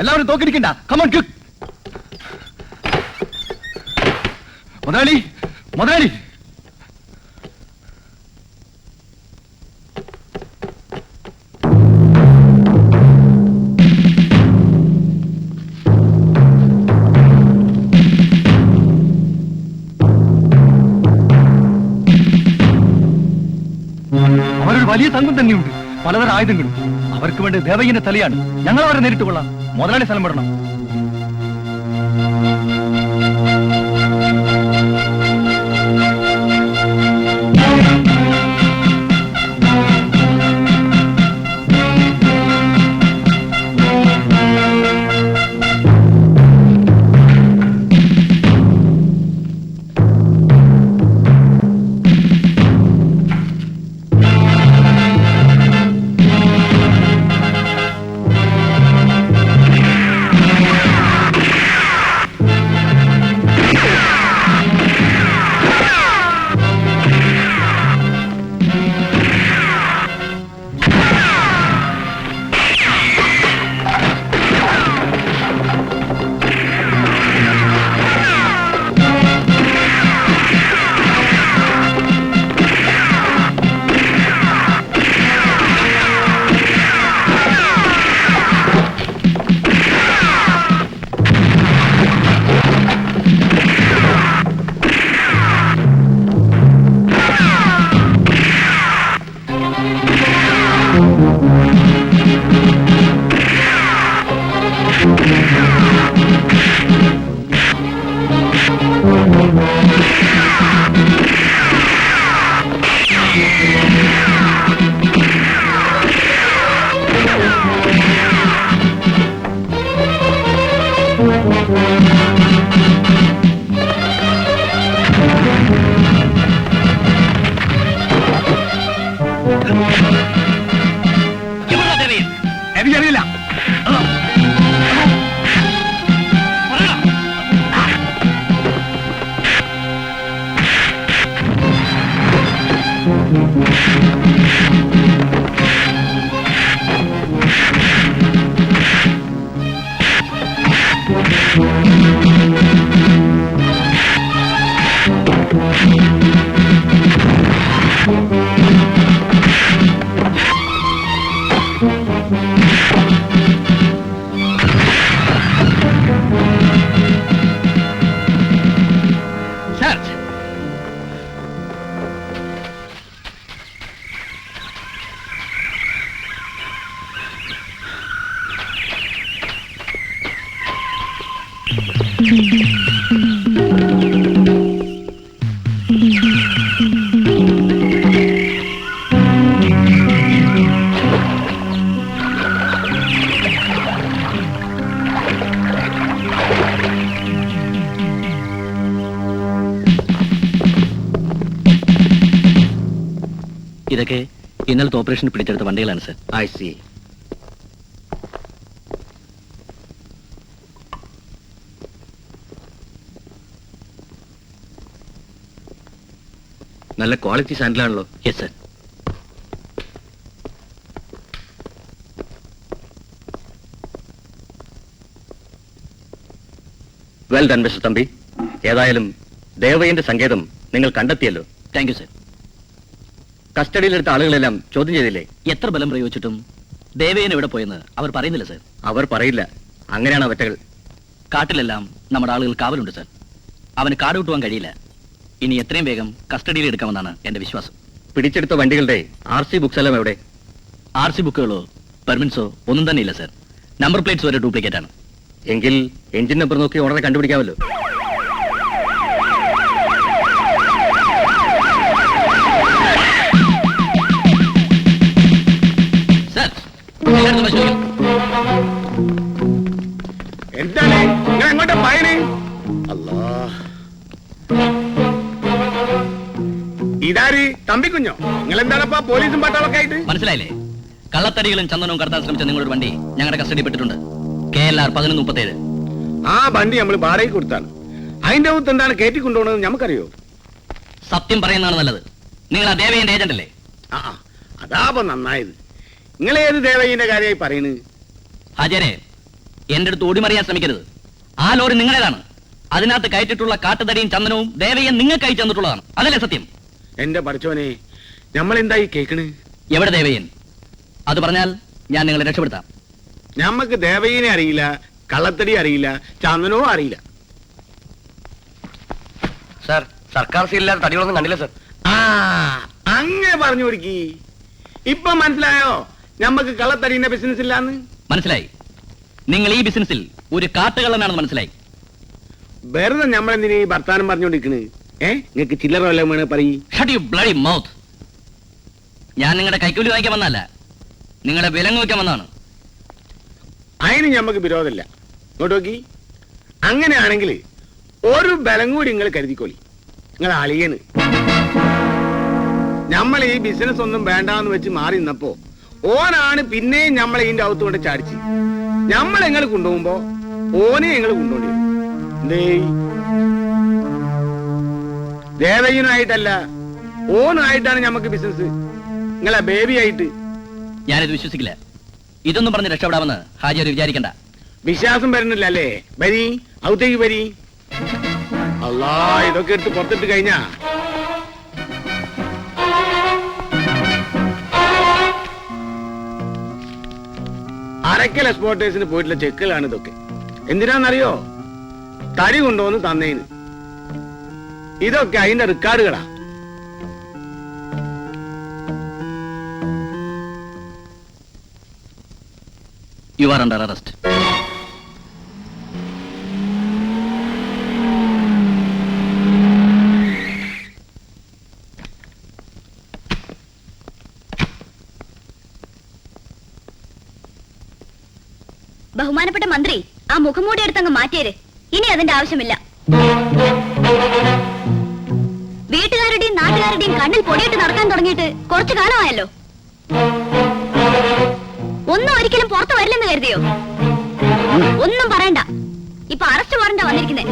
എല്ലാവരും തോക്കിരിക്കണ്ട. Come on quick. മുതലാളി, മുതലാളി. അവരൊരു വലിയ സംഘം തന്നെയുണ്ട്, പലതരം ആയുധങ്ങളും. അവർക്ക് വേണ്ടി ദേവയ്യന്റെ തലയാണ്. ഞങ്ങൾ അവരെ നേരിട്ട് കൊള്ളാം. മുതലാളി സ്ഥലം വിടണം. എനിക്കറിയില്ല. ഇതൊക്കെ ഇന്നലത്തെ ഓപ്പറേഷൻ പിടിച്ചെടുത്ത വണ്ടികളാണ് സർ. I see. നല്ല ക്വാളിറ്റി സാൻഡിലാണല്ലോ. Yes sir. Well done mister Thampi. ഏതായാലും ദേവയ്യന്റെ സങ്കേതം നിങ്ങൾ കണ്ടെത്തിയല്ലോ. Thank you sir. കസ്റ്റഡിയിലെടുത്ത ആളുകളെല്ലാം ചോദ്യം ചെയ്തില്ലേ? എത്ര ബലം പ്രയോഗിച്ചിട്ടും ദേവയ്യൻ എവിടെ പോയെന്ന് അവർ പറയുന്നില്ല സർ. അവർ പറയില്ല. അങ്ങനെയാണ് അവറ്റകൾ. കാട്ടിലെല്ലാം നമ്മുടെ ആളുകൾ കാവലുണ്ട് സർ. അവന് കാട് വിട്ടുവാൻ കഴിയില്ല. ഇനി എത്രയും വേഗം കസ്റ്റഡിയിൽ എടുക്കാമെന്നാണ് എന്റെ വിശ്വാസം. പിടിച്ചെടുത്ത വണ്ടികളുടെ RC ബുക്സ് എല്ലാം എവിടെ? RC ബുക്കുകളോ പെർമിറ്റ്സോ ഒന്നും തന്നെ ഇല്ല സർ. നമ്പർ പ്ലേറ്റ്സ് വരെ ഡ്യൂപ്ലിക്കേറ്റ് ആണ്. എങ്കിൽ എഞ്ചിൻ നമ്പർ നോക്കി ഉടനെ കണ്ടുപിടിക്കാമല്ലോ. സർ, എന്താണ് നിങ്ങൾ എങ്ങോട്ടാ പയന്? ഇതാര് തമ്പിക്കുഞ്ഞോ? നിങ്ങൾ എന്താണപ്പാ പോലീസും പട്ടാളൊക്കെ ആയിട്ട്? മനസ്സിലായില്ലേ? കള്ളത്തടികളും ചന്ദനവും കടത്താൻ ശ്രമിച്ച നിങ്ങളുടെ വണ്ടി ഞങ്ങളുടെ കസ്റ്റഡിയിൽപ്പെട്ടിട്ടുണ്ട്. KLR 1137. ആ വണ്ടി നമ്മൾ വാടകയ്ക്ക് കൊടുത്താണ്. അതിന്റെ അകത്ത് എന്താണ് കയറ്റിക്കൊണ്ടുപോകണമെന്ന് നമുക്കറിയോ? സത്യം പറയുന്നതാണ് നല്ലത്. നിങ്ങൾ ആ ദേവയ്യന്റെ ഏജന്റ് അല്ലേ? ആ, അതാപ്പോ നന്നായത്. നിങ്ങൾ ഏത് ദേവയ്യന്റെ കാര്യമായി പറയുന്നത്? ഹാജരെ, എന്റെ അടുത്ത് ഓടിമറിയാൻ ശ്രമിക്കരുത്. ആ ലോറി നിങ്ങളേതാണ്. അതിനകത്ത് കയറ്റിട്ടുള്ള കാട്ടുതടിയും ചന്ദനവും ദേവയ്യൻ നിങ്ങൾക്ക് അയച്ചു തന്നിട്ടുള്ളതാണ്. അതല്ലേ സത്യം? എന്റെ പഠിച്ചോനെ, നമ്മളെന്തായി കേക്കണ്? എവിടെ ദേവയ്യൻ? അത് പറഞ്ഞാൽ ഞാൻ നിങ്ങളെ രക്ഷപ്പെടുത്താം. ഞമ്മക്ക് ദേവയ്യനെ അറിയില്ല, കള്ളത്തടി അറിയില്ല, ചന്ദനവും അറിയില്ല. സാർ, സർക്കാർ സീലില്ലാതെ തടികളൊന്നും കണ്ടില്ല സാർ. ആ അങ്ങനെ പറഞ്ഞു കൊടുക്കി. ഇപ്പൊ മനസ്സിലായോ ഞമ്മക്ക് കള്ളത്തടീന്റെ ബിസിനസ് ഇല്ലാന്ന്? മനസ്സിലായി. നിങ്ങൾ ഈ ബിസിനസ്സിൽ ഒരു കാട്ടുകള്ളനാണെന്ന് മനസ്സിലായി. വെറുതെ നമ്മളെന്തിനീ വർത്താനം പറഞ്ഞുകൊണ്ടിരിക്കണ്? നിങ്ങക്ക് ചില്ലറ വല്ലതും വേണേ പറയ്. Shut you bloody mouth. ഞാൻ നിങ്ങളുടെ കൈക്കൂലി വാങ്ങിക്കാൻ വന്നല്ല, നിങ്ങളെ വിലങ്ങ് വെക്കാൻ വന്നതാണ്. അതിന് ഞമ്മക്ക് വിരോധമില്ല. ഇങ്ങോട്ട് നോക്കി. അങ്ങനെയാണെങ്കിൽ ഒരു ബലം കൂടി നിങ്ങൾ കരുതിക്കോളി. നിങ്ങൾ അളിയന് നമ്മൾ ഈ ബിസിനസ് ഒന്നും വേണ്ടാന്ന് വെച്ച് മാറി നിന്നപ്പോ ഓനാണ് പിന്നെയും നമ്മളെ ഇതിന്റെ അകത്ത് കൊണ്ട് ചാടിച്ച് നമ്മളെ നിങ്ങൾ കൊണ്ടുപോകുമ്പോ ഓനെ നിങ്ങൾ കൊണ്ടുപോണ്ടി വരും. എന്തേ? ദേവയ്യനായിട്ടല്ല, ഓനായിട്ടാണ് ഞമ്മക്ക് ബിസിനസ്. നിങ്ങളെ ബേബി ആയിട്ട്. ഞാനിത് വിശ്വസിക്കില്ല. ഇതൊന്നും പറഞ്ഞ് രക്ഷപ്പെടാമെന്ന് ഹാജി ഒരു വിചാരിക്കണ്ട. വിശ്വാസം വരുന്നില്ല അല്ലേ? വരി, ഔത്തേക്ക് വരി. അല്ലാ, ഇതൊക്കെ എടുത്ത് പുറത്തിട്ട് കഴിഞ്ഞാ അരക്കൽ എക്സ്പോർട്ടേഴ്സിന് പോയിട്ടുള്ള ചെക്കുകളാണ് ഇതൊക്കെ. എന്തിനാന്നറിയോ? തടി കൊണ്ടുവന്ന് തന്നേന്. ഇതൊക്കെ അതിന്റെ റെക്കോർഡുകളാ. You are under arrest. ബഹുമാനപ്പെട്ട മന്ത്രി, ആ മുഖംമൂടി എടുത്തങ്ങ് മാറ്റിയേര്. ഇനി അതിന്റെ ആവശ്യമില്ല. വീട്ടുകാരുടെയും നാട്ടുകാരുടെയും കണ്ണിൽ പൊടിയിട്ട് നടക്കാൻ തുടങ്ങിയിട്ട് കുറച്ചു കാലമായല്ലോ. ഒന്നും ഒരിക്കലും പുറത്തു വരില്ലെന്ന് കരുതിയോ? ഒന്നും പറയണ്ട. ഇപ്പൊ അറസ്റ്റ് വാറണ്ടാ വന്നിരിക്കുന്നേ.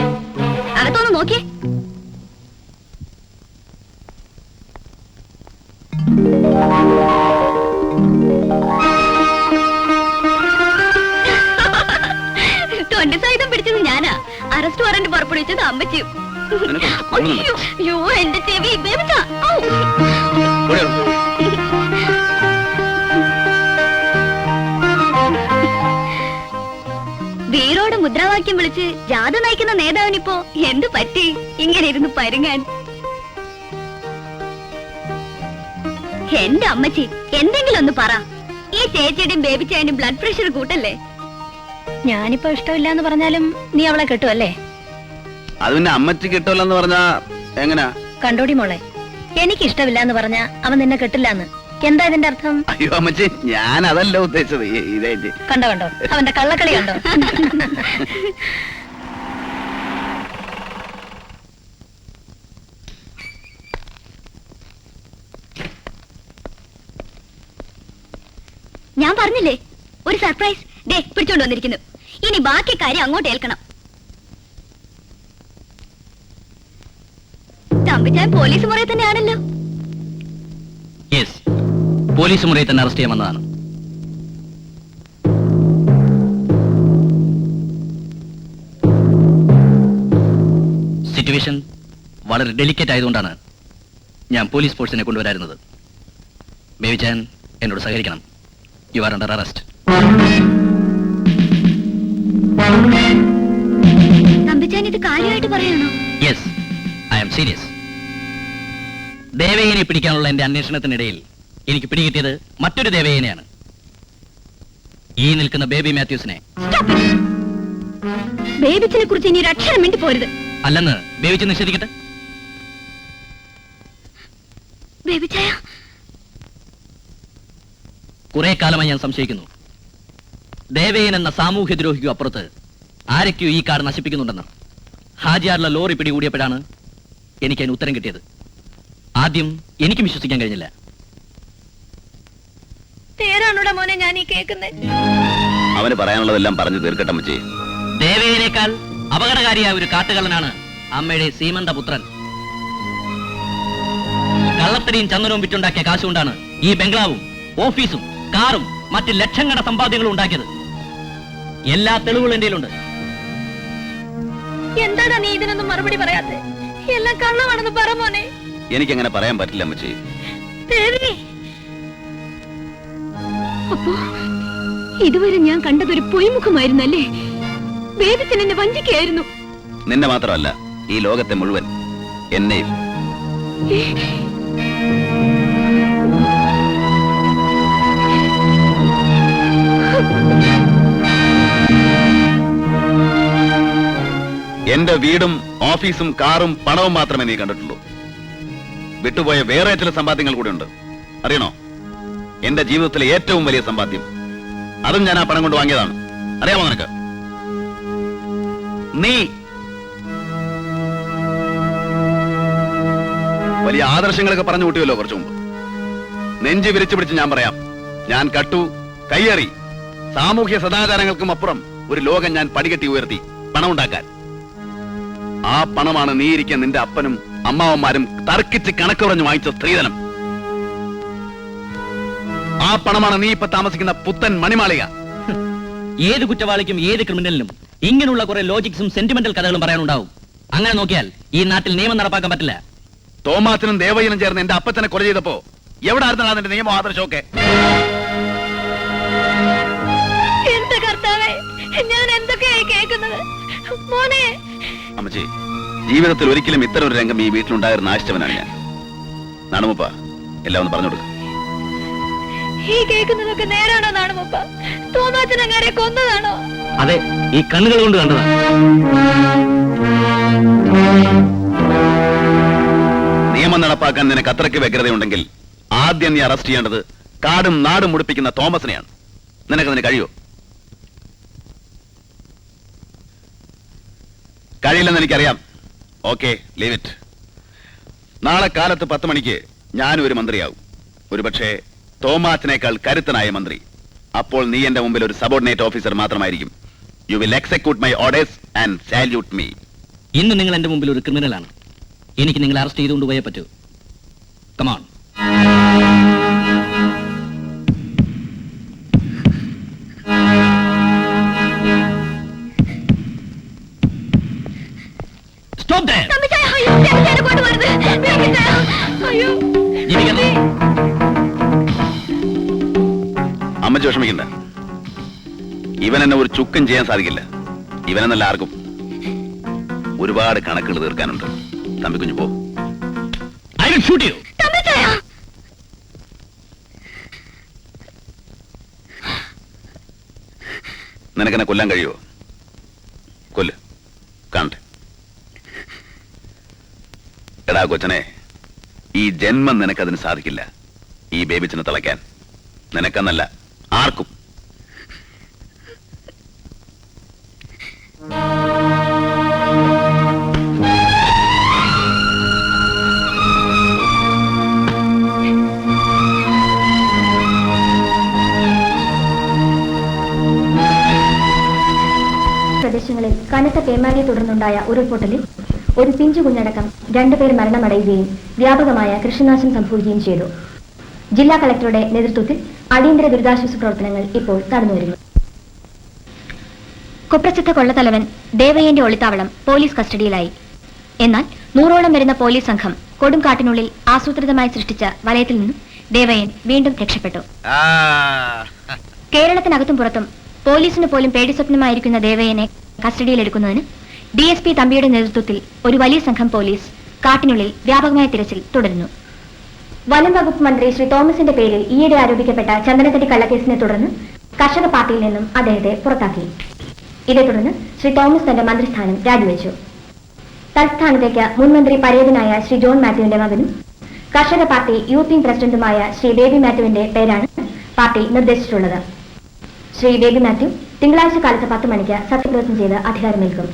അകത്തൊന്ന് നോക്കിയേ. തൊണ്ടിസായുധം പിടിച്ചത് ഞാനാ. അറസ്റ്റ് വാറണ്ട് പുറപ്പെടുവിച്ചത് അമ്മച്ചിയും. അയ്യോ, എന്റെ ചെവി. വീരോട് മുദ്രാവാക്യം വിളിച്ച് ജാഥ നയിക്കുന്ന നേതാവിനിപ്പോ എന്ത് പറ്റി ഇങ്ങനെ ഇരുന്ന് പരുങ്ങാൻ? എന്റെ അമ്മച്ചി, എന്തെങ്കിലും ഒന്ന് പറ. ഈ ചേച്ചിയുടെയും ബേബിച്ചായന്റെയും ബ്ലഡ് പ്രഷർ കൂട്ടല്ലേ? ഞാനിപ്പോ ഇഷ്ടമില്ല എന്ന് പറഞ്ഞാലും നീ അവളെ കെട്ടുമല്ലേ? അത് പിന്നെ അമ്മച്ചി കിട്ടുമല്ലെന്ന് പറഞ്ഞാ എങ്ങനാ? കണ്ടോടി മോളെ, എനിക്ക് ഇഷ്ടമില്ല എന്ന് പറഞ്ഞാ അവൻ നിന്നെ കെട്ടില്ലാന്ന്. എന്താ ഇതിന്റെ അർത്ഥം? അയ്യോ അമ്മച്ചി, ഞാൻ അതല്ല ഉദ്ദേശിച്ചത്. ഇതായിട്ട് കണ്ടോ കണ്ടോ അവന്റെ കള്ളക്കളി കണ്ടോ? ഞാൻ പറഞ്ഞില്ലേ ഒരു സർപ്രൈസ്. ദേ പിടിച്ചോണ്ട് വന്നിരിക്കുന്നു. ഇനി ബാക്കി കാര്യം അങ്ങോട്ട് ഏൽക്കണം. തമ്പിച്ചാൻ പോലീസ് മുറിയിൽ തന്നെയാണല്ലോ. യെസ്, പോലീസ് മുറിയിൽ തന്നെ അറസ്റ്റ് ചെയ്യാൻ വന്നതാണ്. സിറ്റുവേഷൻ വളരെ ഡെലിക്കേറ്റ് ആയതുകൊണ്ടാണ് ഞാൻ പോലീസ് ഫോഴ്സിനെ കൊണ്ടുവരാറുന്നത്. ബേബിച്ചാൻ എന്നോട് സഹകരിക്കണം. You are under arrest. Thampichan ഇത് കാര്യമായിട്ട് പറയണോ? Yes, I am serious. ദേവയ്യനെ പിടിക്കാനുള്ള എന്റെ അന്വേഷണത്തിനിടയിൽ എനിക്ക് പിടികിട്ടിയത് മറ്റൊരു ദേവയ്യനെയാണ്. ഈ നിൽക്കുന്ന ബേബി മാത്യൂസിനെ. ബേബിച്ചിനെ കുറിച്ച് ഇനി ഒരു അക്ഷരം വേണ്ടി പോരുത്. അല്ലെന്ന് ബേബിച്ച് നിഷേധിക്കട്ടെ. ബേബിച്ചായ, കുറെ കാലമായി ഞാൻ സംശയിക്കുന്നു, ദേവയ്യൻ എന്ന സാമൂഹ്യ ദ്രോഹിക്കു അപ്പുറത്ത് ആരൊക്കെയോ ഈ കാട് നശിപ്പിക്കുന്നുണ്ടെന്ന്. ഹാജിയാറിലെ ലോറി പിടികൂടിയപ്പോഴാണ് എനിക്ക് അതിന് ഉത്തരം കിട്ടിയത്. ആദ്യം എനിക്കും വിശ്വസിക്കാൻ കഴിഞ്ഞില്ല. തേരാണോടാ മോനെ ഞാൻ ഈ കേൾക്കുന്നത്? അവന് പറയാനുള്ളതെല്ലാം പറഞ്ഞു തീർക്കട്ടെ അമ്മച്ചി. ദേവയ്യനേക്കാൾ അപകടകാരിയായ ഒരു കാട്ടുകള്ളനാണ് അമ്മയുടെ സീമന്തപുത്രൻ. കള്ളത്തടിയും ചന്ദനവും വിറ്റുണ്ടാക്കിയ കാശുകൊണ്ടാണ് ഈ ബംഗ്ലാവും ഓഫീസും കാറും മറ്റ് ലക്ഷങ്ങളുടെ സമ്പാദ്യങ്ങളും ഉണ്ടാക്കിയത്. എല്ലാ തെളിവുകളും എന്റെ കയ്യിലുണ്ട്. എന്താണ് നീ ഇതിനൊന്നും മറുപടി പറയാത്തെ? എല്ലാം കള്ളമാണെന്ന് പറ മോനെ. എനിക്കങ്ങനെ പറയാൻ പറ്റില്ല അമ്മച്ചി. ദേവി, അപ്പോ ഇതുവരെ ഞാൻ കണ്ടതൊരു പൊയ്മുഖമായിരുന്നല്ലേ? വേദത്തിൽ എന്നെ വഞ്ചിക്കുകയായിരുന്നു. നിന്നെ മാത്രമല്ല, ഈ ലോകത്തെ മുഴുവൻ, എന്നെയും. എന്റെ വീടും ഓഫീസും കാറും പണവും മാത്രമേ നീ കണ്ടിട്ടുള്ളൂ. വിട്ടുപോയ വേറെ ചില സമ്പാദ്യങ്ങൾ കൂടെ ഉണ്ട്. അറിയണോ? എന്റെ ജീവിതത്തിലെ ഏറ്റവും വലിയ സമ്പാദ്യം, അതും ഞാൻ ആ പണം കൊണ്ട് വാങ്ങിയതാണ്. അറിയാമോ നിനക്ക്? നീ വലിയ ആദർശങ്ങളൊക്കെ പറഞ്ഞു കൂട്ടിയല്ലോ കുറച്ചു മുമ്പ്. നെഞ്ച് വിരിച്ചു പിടിച്ച് ഞാൻ പറയാം, ഞാൻ കട്ടു, കയ്യേറി, സാമൂഹ്യ സദാചാരങ്ങൾക്കും അപ്പുറം ഒരു ലോകം ഞാൻ പടികെട്ടി ഉയർത്തി പണം ഉണ്ടാക്കാൻ. ആ പണമാണ് നീ ഇരിക്കാൻ നിന്റെ അപ്പനും അമ്മാവന്മാരും തർക്കിച്ച് കണക്ക് പറഞ്ഞു വാങ്ങിച്ച സ്ത്രീധനം. ആ പണമാണ് നീ ഇപ്പൊ താമസിക്കുന്ന പുത്തൻ മണിമാളിക. ഏത് കുറ്റവാളിക്കും ഏത് ക്രിമിനലിനും ഇങ്ങനെയുള്ള കുറെ ലോജിക്സും സെന്റിമെന്റൽ കഥകളും പറയാനുണ്ടാവും. അങ്ങനെ നോക്കിയാൽ ഈ നാട്ടിൽ നിയമം നടപ്പാക്കാൻ പറ്റില്ല. തോമാസിനും ദേവയ്യനും ചേർന്ന് എന്റെ അപ്പച്ചനെ കൊല ചെയ്തപ്പോ എവിടെ ആയിരുന്നാണ് അതിന്റെ നിയമം ആദർശമൊക്കെ? എന്റെ കർത്താവേ, ഞാൻ എന്തൊക്കെയായി കേൾക്കുന്നത് മോനെ. അമ്മച്ചി, ജീവിതത്തിൽ ഒരിക്കലും ഇത്തരം ഒരു രംഗം ഈ വീട്ടിലുണ്ടായിരുന്ന ആശിച്ചവനാണ് ഞാൻ. നാണുമുപ്പ, എല്ലാം ഒന്ന് പറഞ്ഞു കൊടുക്ക. ഈ കേൾക്കുന്നതൊക്കെ നേരാണോ നാണുമുപ്പ? തോമാച്ചൻ അങ്ങനെ കൊന്നതാണോ? അതെ, ഈ കണ്ണുകൾ കൊണ്ട് കണ്ടതാ. നിയമം നടപ്പാക്കാൻ നിനക്ക് അത്രയ്ക്ക് വ്യഗ്രതയുണ്ടെങ്കിൽ ആദ്യം നീ അറസ്റ്റ് ചെയ്യേണ്ടത് കാടും നാടും മുടിപ്പിക്കുന്ന തോമസിനെയാണ്. നിനക്കതിന് കഴിയോ? കഴിയില്ലെന്ന് എനിക്കറിയാം. Okay, leave it. നാളെ കാലത്ത് 10 മണിക്ക് ഞാനും ഒരു മന്ത്രിയാവും. ഒരുപക്ഷെ തോമാസിനേക്കാൾ കരുത്തനായ മന്ത്രി. അപ്പോൾ നീ എന്റെ മുമ്പിൽ ഒരു സബോർഡിനേറ്റ് ഓഫീസർ മാത്രമായിരിക്കും. You will execute my orders and salute me. ഇന്ന് നിങ്ങൾ എന്റെ മുമ്പിൽ ഒരു ക്രിമിനലാണ്. എനിക്ക് നിങ്ങളെ അറസ്റ്റ് ചെയ്തുകൊണ്ട് പോയേ പറ്റൂ. കമോൺ. Stop there. ജീവിക്കല്ലേ? അമ്മച്ചി വിഷമിക്കണ്ട. ഇവൻ എന്നെ ഒരു ചുക്കും ചെയ്യാൻ സാധിക്കില്ല. ഇവനെന്നല്ല ആർക്കും. ഒരുപാട് കണക്കുകൾ തീർക്കാനുണ്ട്. തമ്പിക്കുഞ്ഞു പോ. I will shoot you. നിനക്കെന്നെ കൊല്ലാൻ കഴിയുമോ? കൊല്ല്, കാണട്ടെ. എടാ കൊച്ചനെ, ഈ ജന്മം നിനക്കതിന് സാധിക്കില്ല. ഈ ബേബിച്ചിനെ തിളയ്ക്കാൻ നിനക്കെന്നല്ല ആർക്കും. പ്രദേശങ്ങളിൽ കനത്ത പേമാരിയെ തുടർന്നുണ്ടായ ഉരുൾപൊട്ടലിൽ ഒരു പിഞ്ചു കുഞ്ഞടക്കം 2 പേർ മരണമടയുകയും വ്യാപകമായ കൃഷിനാശം സംഭവിക്കുകയും ചെയ്തു. ജില്ലാ കളക്ടറുടെ നേതൃത്വത്തിൽ അടിയന്തര ദുരിതാശ്വാസ പ്രവർത്തനങ്ങൾ ഇപ്പോൾ നടന്നുവരുന്നു. കുപ്രസിദ്ധ കൊള്ളത്തലവൻ ദേവയ്യന്റെ ഒളിത്താവളം പോലീസ് കസ്റ്റഡിയിലായി. എന്നാൽ 100ഓളം വരുന്ന പോലീസ് സംഘം കൊടുംകാട്ടിനുള്ളിൽ ആസൂത്രിതമായി സൃഷ്ടിച്ച വലയത്തിൽ നിന്നും ദേവയ്യൻ വീണ്ടും രക്ഷപ്പെട്ടു. കേരളത്തിനകത്തും പുറത്തും പോലീസിന് പോലും പേടിസ്വപ്നമായിരിക്കുന്ന ദേവയ്യനെ കസ്റ്റഡിയിലെടുക്കുന്നതിന് DSP തമ്പിയുടെ നേതൃത്വത്തിൽ ഒരു വലിയ സംഘം പോലീസ് കാട്ടിനുള്ളിൽ വ്യാപകമായ തിരച്ചിൽ തുടരുന്നു. വനം വകുപ്പ് മന്ത്രി ശ്രീ തോമസിന്റെ പേരിൽ ഈയിടെ ആരോപിക്കപ്പെട്ട ചന്ദനത്തടി കള്ളക്കേസിനെ തുടർന്ന് കർഷക പാർട്ടിയിൽ നിന്നും അദ്ദേഹത്തെ പുറത്താക്കി. ഇതേ തുടർന്ന് ശ്രീ തോമസ് തന്റെ മന്ത്രിസ്ഥാനം രാജിവെച്ചു. തൽസ്ഥാനത്തേക്ക് മുൻ മന്ത്രി പരേതനായ ശ്രീ ജോൺ മാത്യുവിന്റെ മകനും കർഷക പാർട്ടി യൂത്ത് വിംഗ് പ്രസിഡന്റുമായ ശ്രീ ബേബി മാത്യുവിന്റെ പേരാണ് പാർട്ടി നിർദ്ദേശിച്ചിട്ടുള്ളത്. ശ്രീ ബേബി മാത്യു തിങ്കളാഴ്ച കാലത്ത് 10 മണിക്ക് സത്യപ്രതിജ്ഞ ചെയ്ത് അധികാരമേൽക്കും.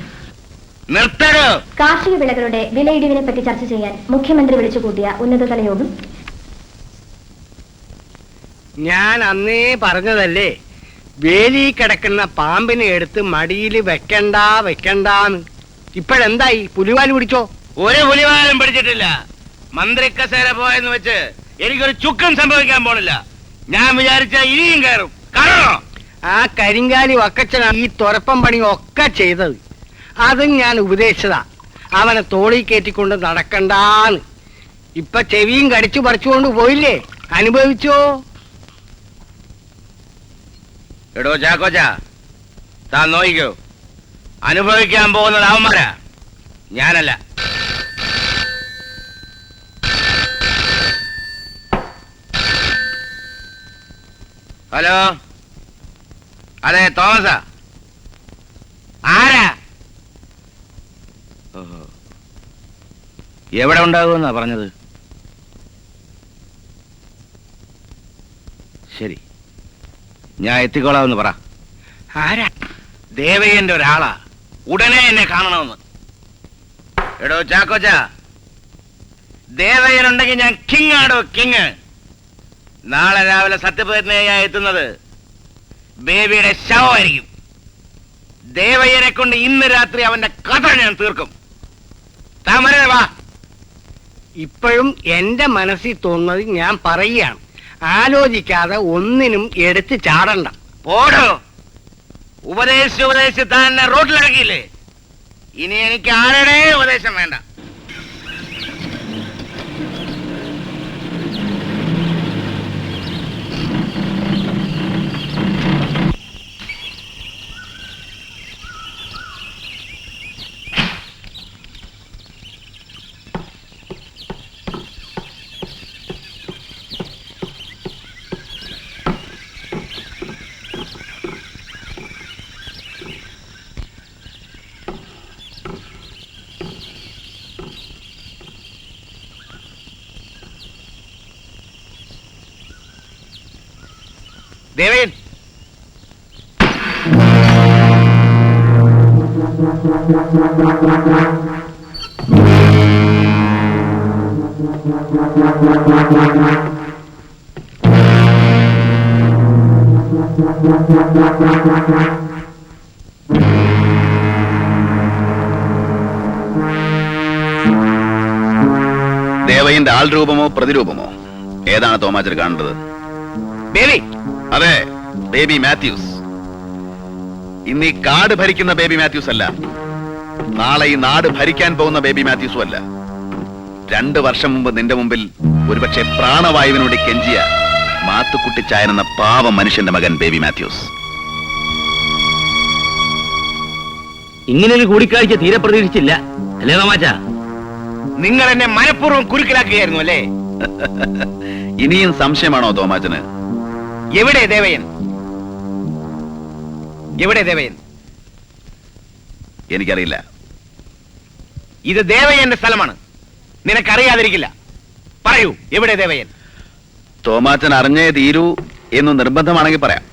കാർഷിക വിളകളുടെ വിലയിടിവിനെ പറ്റി ചർച്ച ചെയ്യാൻ മുഖ്യമന്ത്രി വിളിച്ചുകൂട്ടിയ ഉന്നതതല യോഗം. ഞാൻ അന്നേ പറഞ്ഞതല്ലേ, വേലി കിടക്കുന്ന പാമ്പിനെ എടുത്ത് മടിയിൽ വെക്കണ്ടാന്ന്. ഇപ്പോഴെന്തായി? പുലിവാല് പിടിച്ചോ? ഒരു പുലിവാലും പിടിച്ചിട്ടില്ല. മന്ത്രി കസേര പോയെന്ന് വെച്ച് എനിക്കൊരു ചുക്കും സംഭവിക്കാൻ പോണില്ല. ഞാൻ വിചാരിച്ച ഇനിയും കയറും. കാണോ? ആ കരിങ്കാലി വക്കച്ചനാണ് ഈ തുരപ്പം പണി ഒക്കെ ചെയ്തത്. അതും ഞാൻ ഉപദേശിച്ചതാ, അവനെ തോളി കയറ്റിക്കൊണ്ട് നടക്കണ്ടാന്ന്. ഇപ്പൊ ചെവിയും കടിച്ചു പറിച്ചുകൊണ്ട് പോയില്ലേ, അനുഭവിച്ചോ? എടോ ചാക്കോച്ച, താൻ നോയിക്കോ, അനുഭവിക്കാൻ പോകുന്നത് അവന്മാരാ, ഞാനല്ല. ഹലോ, അതെ തോമസാ, ആരാ? ഓഹോ, എവിടെ ഉണ്ടാകുമെന്നാ പറഞ്ഞത്? ശരി, ഞാൻ എത്തിക്കോളാമെന്ന് പറ. ആരാ? ദേവയ്യന്റെ ഒരാളാ, ഉടനെ എന്നെ കാണണമെന്ന്. എടോ ചാക്കോച്ച, ദേവയ്യനുണ്ടെങ്കിൽ ഞാൻ കിങ് ആടോ, കിങ്. നാളെ രാവിലെ സത്യപ്രതിജ്ഞയായി എത്തുന്നത് ബേബിയുടെ ശവമായിരിക്കും. ദേവയ്യനെ കൊണ്ട് ഇന്ന് രാത്രി അവന്റെ കഥ ഞാൻ തീർക്കും. താമര വാ. ഇപ്പോഴും എന്റെ മനസ്സിൽ തോന്നുന്നത് ഞാൻ പറയുകയാണ്. ആലോചിക്കാതെ ഒന്നിനും എടുത്ത് ചാടണ്ട. പോടോ, ഉപദേശിച്ച് താൻ എന്നെ റോഡിലിറക്കിയില്ലേ, ഇനി എനിക്ക് ആരുടെ ഉപദേശം വേണ്ട. ദേവയൻ, ദേവയന്റെ ആൾ രൂപമോ പ്രതിരൂപമോ ഏതാണ് തോമാച്ചർ കാണേണ്ടത്? ബേബി. അതെ, ബേബി മാത്യൂസ്. ഇന്ന് ഈ കാട് ഭരിക്കുന്ന ബേബി മാത്യൂസ് അല്ല, നാളെ ഈ നാട് ഭരിക്കാൻ പോകുന്ന ബേബി മാത്യൂസും അല്ല. 2 വർഷം മുമ്പ് നിന്റെ മുമ്പിൽ ഒരുപക്ഷെ പ്രാണവായുവിനോട് കെഞ്ചിയ മാത്തുക്കുട്ടിച്ചായൻ എന്ന പാവ മനുഷ്യന്റെ മകൻ ബേബി മാത്യൂസ്. ഇങ്ങനൊരു കൂടിക്കാഴ്ച തീരെ പ്രതീക്ഷിച്ചില്ല അല്ലേ തോമാച്ച? നിങ്ങൾ എന്നെ മനഃപൂർവ്വം കുരുക്കിലാക്കുകയായിരുന്നു അല്ലേ? ഇനിയും സംശയമാണോ തോമാച്ചന്? എവിടെ ദേവയൻ? എവിടെ ദേവയൻ? എനിക്കറിയില്ല. ഇത് ദേവയന്റെ സ്ഥലമാണ്, നിനക്കറിയാതിരിക്കില്ല. പറയൂ, എവിടെ ദേവയൻ? തോമാച്ചൻ അറിഞ്ഞേ തീരൂ എന്ന് നിർബന്ധമാണെങ്കിൽ പറയാം.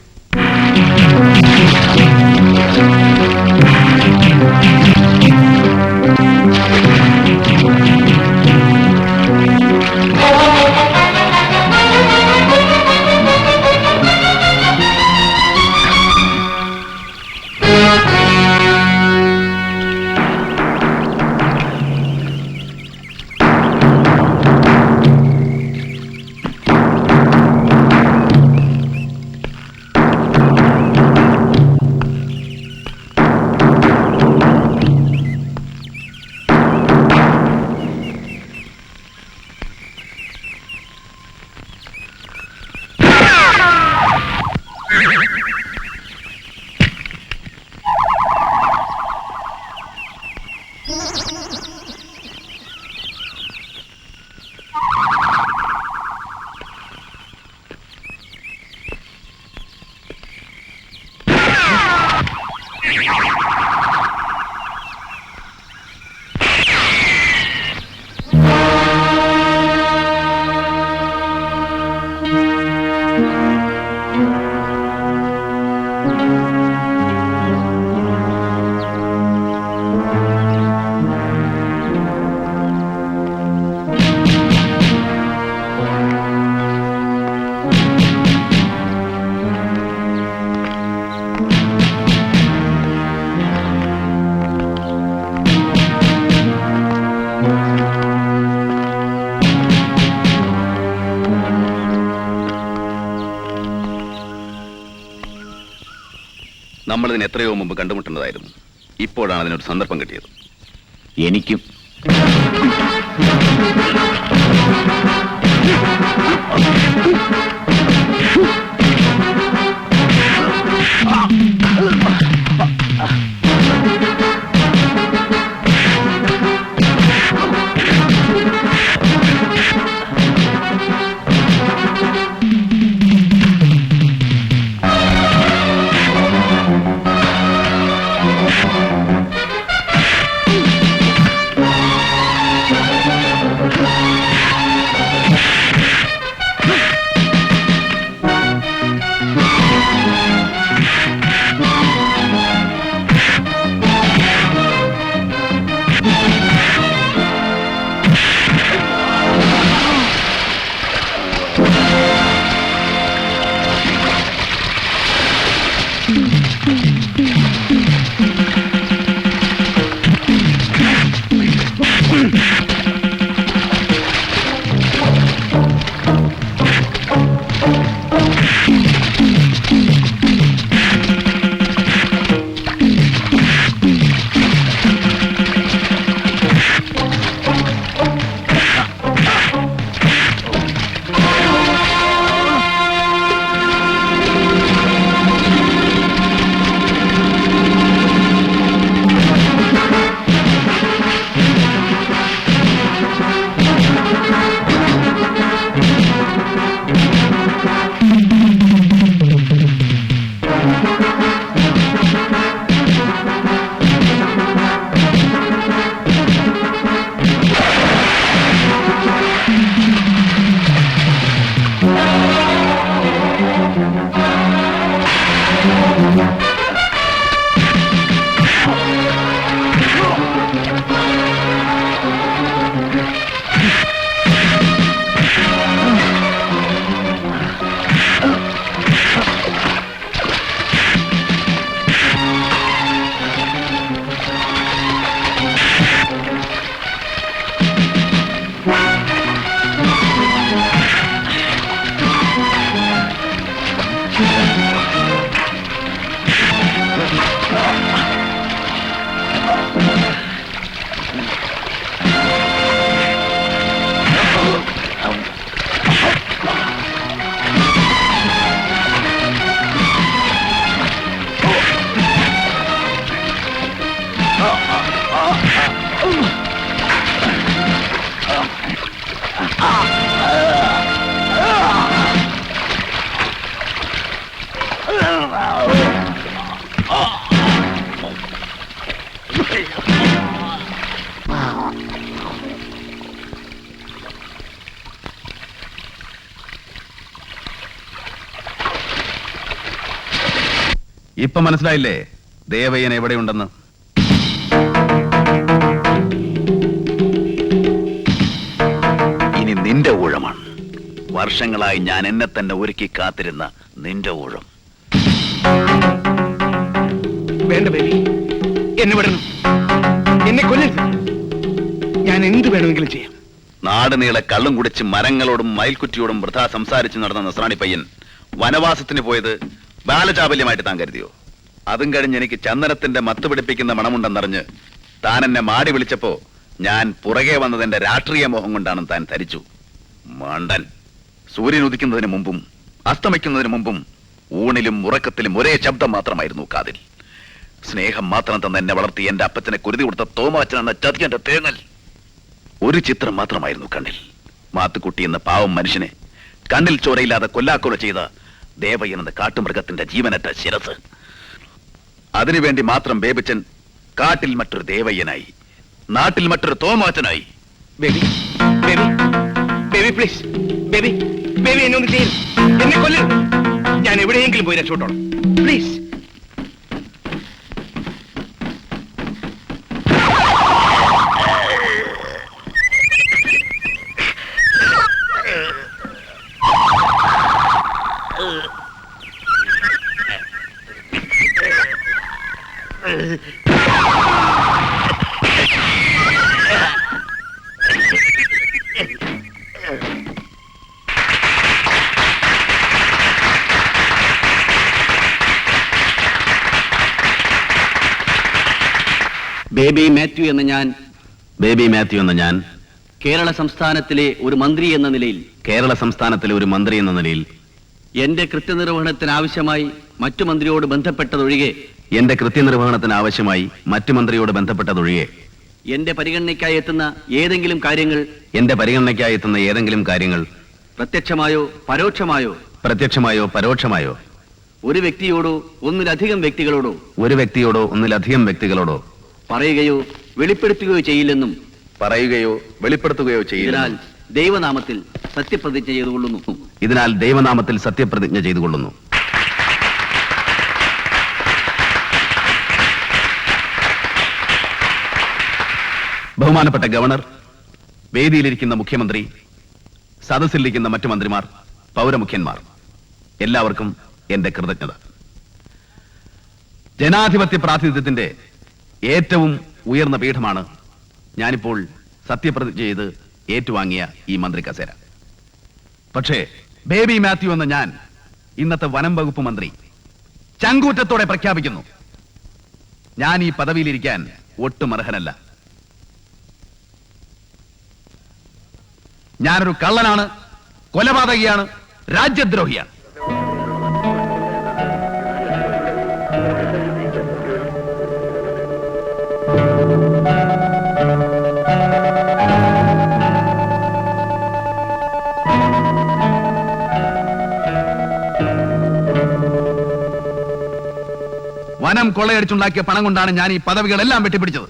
നമ്മളിതിന് എത്രയോ മുമ്പ് കണ്ടുമുട്ടേണ്ടതായിരുന്നു. ഇപ്പോഴാണ് അതിനൊരു സന്ദർഭം കിട്ടിയത്. എനിക്കും ഇപ്പൊ മനസ്സിലായില്ലേ ദേവയ്യൻ എവിടെയുണ്ടെന്ന്? ഇനി നിന്റെ ഊഴമാണ്. വർഷങ്ങളായി ഞാൻ എന്നെ തന്നെ ഒരുക്കി കാത്തിരുന്ന നിന്റെ ഊഴം. വേണ്ട ബേബി, എന്നെ വിടണം. എന്നെ കൊല്ലരുത്. ഞാൻ എന്ത് വേണമെങ്കിലും ചെയ്യാം. നാട് നീളെ കള്ളും കുടിച്ച് മരങ്ങളോടും മയിൽക്കുറ്റിയോടും വൃഥാ സംസാരിച്ചു നടന്ന നസ്രാണി പയ്യൻ വനവാസത്തിന് പോയത് ബാലചാബല്യമായിട്ട് താൻ കരുതിയോ? അതും കഴിഞ്ഞ് എനിക്ക് ചന്ദനത്തിന്റെ മത്ത് പിടിപ്പിക്കുന്ന മണമുണ്ടെന്നറിഞ്ഞ് താൻ എന്നെ മാടി വിളിച്ചപ്പോ ഞാൻ പുറകെ വന്നതിന്റെ രാഷ്ട്രീയ മോഹം കൊണ്ടാണെന്ന് താൻ ധരിച്ചു. മണ്ടൻ. സൂര്യൻ ഉദിക്കുന്നതിന് മുമ്പും അസ്തമിക്കുന്നതിന് മുമ്പും ഊണിലും ഉറക്കത്തിലും ഒരേ ശബ്ദം മാത്രമായിരുന്നു കാതിൽ. സ്നേഹം മാത്രം തന്നെ എന്നെ വളർത്തി എന്റെ അപ്പച്ചനെ കുരുതി കൊടുത്ത തോമാച്ചനെന്ന ചതിയന്റെ തേങ്ങൽ. ഒരു ചിത്രം മാത്രമായിരുന്നു കണ്ണിൽ. മാത്തുക്കുട്ടി എന്ന പാവം മനുഷ്യനെ കണ്ണിൽ ചോരയില്ലാതെ കൊല്ലാക്കൊല ചെയ്ത ദേവയ്യൻ എന്ന കാട്ടുമൃഗത്തിന്റെ ജീവനറ്റ ശിരസ്. അതിനുവേണ്ടി മാത്രം ബേബിച്ചൻ കാട്ടിൽ മറ്റൊരു ദേവയ്യനായി, നാട്ടിൽ മറ്റൊരു തോമാച്ചനായി. ബേബി, ബേബി, ബേബി പ്ലീസ്, ബേബി, ബേബി എന്നെ ഒന്ന് ചെയ്യരുത്. എന്നെ കൊല്ലരുത്. ഞാൻ എവിടെയെങ്കിലും പോയി രക്ഷോട്ടോളാം. പ്ലീസ്. ബേബി മാത്യു എന്ന ഞാൻ കേരള സംസ്ഥാനത്തിലെ ഒരു മന്ത്രി എന്ന നിലയിൽ എന്റെ കൃത്യനിർവഹണത്തിന് ആവശ്യമായി മറ്റു മന്ത്രിയോട് ബന്ധപ്പെട്ടതൊഴികെ എന്റെ പരിഗണനയ്ക്കായി എത്തുന്ന ഏതെങ്കിലും കാര്യങ്ങൾ പ്രത്യക്ഷമായോ പരോക്ഷമായോ ഒരു വ്യക്തിയോടോ ഒന്നിലധികം വ്യക്തികളോടോ പറയുകയോ വെളിപ്പെടുത്തുകയോ ചെയ്യില്ലെന്നും ഇതിനാൽ ദൈവനാമത്തിൽ സത്യപ്രതിജ്ഞ ചെയ്തുകൊള്ളുന്നു. ബഹുമാനപ്പെട്ട ഗവർണർ, വേദിയിലിരിക്കുന്ന മുഖ്യമന്ത്രി, സദസ്സിലിരിക്കുന്ന മറ്റു മന്ത്രിമാർ, പൗരമുഖ്യന്മാർ, എല്ലാവർക്കും എന്റെ കൃതജ്ഞത. ജനാധിപത്യ പ്രാതിനിധ്യത്തിന്റെ ഏറ്റവും ഉയർന്ന പീഠമാണ് ഞാനിപ്പോൾ സത്യപ്രതിജ്ഞ ചെയ്ത് ഏറ്റുവാങ്ങിയ ഈ മന്ത്രി കസേര. പക്ഷേ ബേബി മാത്യു എന്ന ഞാൻ ഇന്നത്തെ വനം വകുപ്പ് മന്ത്രി ചങ്കൂറ്റത്തോടെ പ്രഖ്യാപിക്കുന്നു, ഞാൻ ഈ പദവിയിലിരിക്കാൻ ഒട്ടും അർഹനല്ല. ഞാനൊരു കള്ളനാണ്, കൊലപാതകിയാണ്, രാജ്യദ്രോഹിയാണ്. വനം കൊള്ളയടിച്ചുണ്ടാക്കിയ പണം കൊണ്ടാണ് ഞാൻ ഈ പദവികളെല്ലാം വെട്ടിപ്പിടിച്ചത്.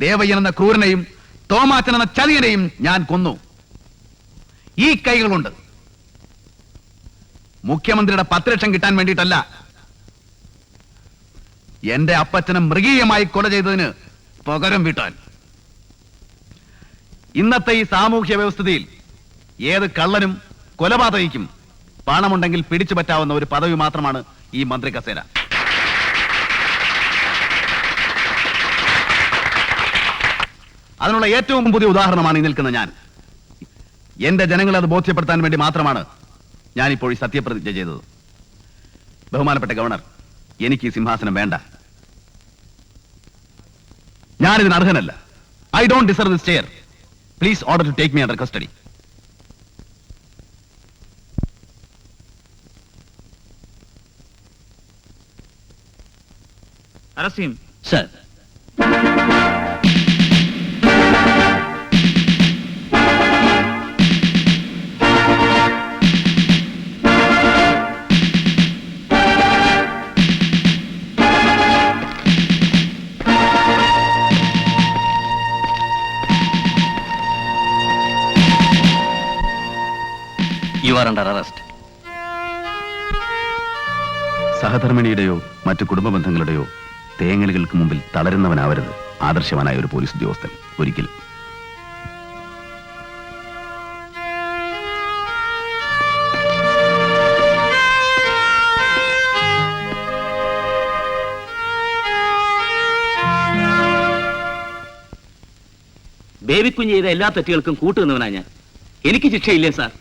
ദേവയ്യൻ എന്ന ക്രൂരനെയും തോമാച്ചൻ എന്ന ചതിയനെയും ഞാൻ കൊന്നു. ഈ കൈകൾ കൊണ്ട് മുഖ്യമന്ത്രിയുടെ 10 ലക്ഷം കിട്ടാൻ വേണ്ടിയിട്ടല്ല, എന്റെ അപ്പച്ചനെ മൃഗീയമായി കൊല ചെയ്തതിന് പകരം വീട്ടാൻ. ഇന്നത്തെ ഈ സാമൂഹ്യ വ്യവസ്ഥിതിയിൽ ഏത് കള്ളനും കൊലപാതകിക്കും പണമുണ്ടെങ്കിൽ പിടിച്ചു പറ്റാവുന്ന ഒരു പദവി മാത്രമാണ് ഈ മന്ത്രി കസേര. അതിനുള്ള ഏറ്റവും പുതിയ ഉദാഹരണമാണ് ഈ നിൽക്കുന്ന ഞാൻ. എന്റെ ജനങ്ങളെ അത് ബോധ്യപ്പെടുത്താൻ വേണ്ടി മാത്രമാണ് ഞാനിപ്പോൾ ഈ സത്യപ്രതിജ്ഞ ചെയ്തത്. ബഹുമാനപ്പെട്ട ഗവർണർ, എനിക്ക് ഈ സിംഹാസനം വേണ്ട. ഞാനിതിന് അർഹനല്ല. I don't deserve this chair. Please order to take me under custody. Arrest ചെയ്യും. Sir. You are under arrest. സഹധർമ്മിണിയുടെയോ മറ്റു കുടുംബ ബന്ധങ്ങളുടെയോ തേങ്ങലുകൾക്ക് മുമ്പിൽ തളരുന്നവനാവരുത് ആദർശവാനായ ഒരു പോലീസ് ഉദ്യോഗസ്ഥൻ ഒരിക്കലും. ബേബിക്കുഞ്ഞ് ചെയ്ത എല്ലാ തെറ്റുകൾക്കും കൂട്ടുനിന്നവനാ ഞാൻ. എനിക്ക് ശിക്ഷയില്ലേ സാർ?